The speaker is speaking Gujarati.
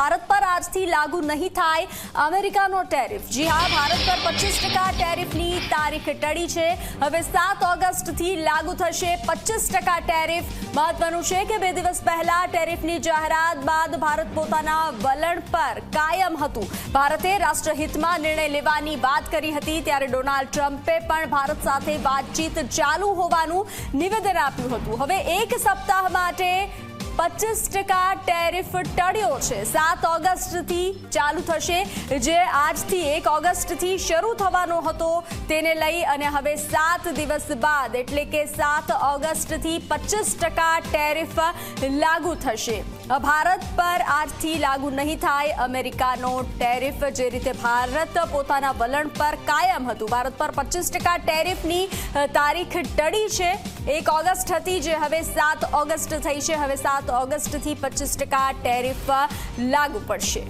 ભારત પર આજથી લાગુ નહીં થાય અમેરિકાનો ટેરિફ। જી હા, ભારત પર 25% ટેરિફની તારીખ ટળી છે। હવે 7 ઓગસ્ટથી લાગુ થશે 25% ટેરિફ। મહત્વનું છે કે 2 દિવસ પહેલા ટેરિફની જાહેરાત બાદ ભારત પોતાના વલણ પર કાયમ હતું। ભારતે રાષ્ટ્રહિતમાં નિર્ણય લેવાની વાત કરી હતી, ત્યારે ડોનાલ્ડ ટ્રમ્પે પણ ભારત સાથે વાતચીત ચાલુ હોવાનું નિવેદન આપ્યું હતું। હવે એક સપ્તાહ માટે 25% ટેરિફ ટળ્યો છે। 7 ઓગસ્ટથી ચાલુ થશે, જે આજથી 1 ઓગસ્ટથી શરૂ થવાનો હતો, તેને લઈ અને હવે 7 દિવસ બાદ એટલે કે 7 ઓગસ્ટથી 25% ટેરિફ લાગુ થશે। ભારત પર આજથી લાગુ નહીં થાય અમેરિકાનો ટેરિફ। જે રીતે ભારત પોતાના વલણ પર કાયમ હતું, ભારત પર 25% ટેરિફની તારીખ ટળી છે। 1 ઓગસ્ટ હતી, જે હવે 7 ઓગસ્ટ થઈ છે। હવે 7 ઓગસ્ટથી 25% ટેરિફ લાગુ પડશે।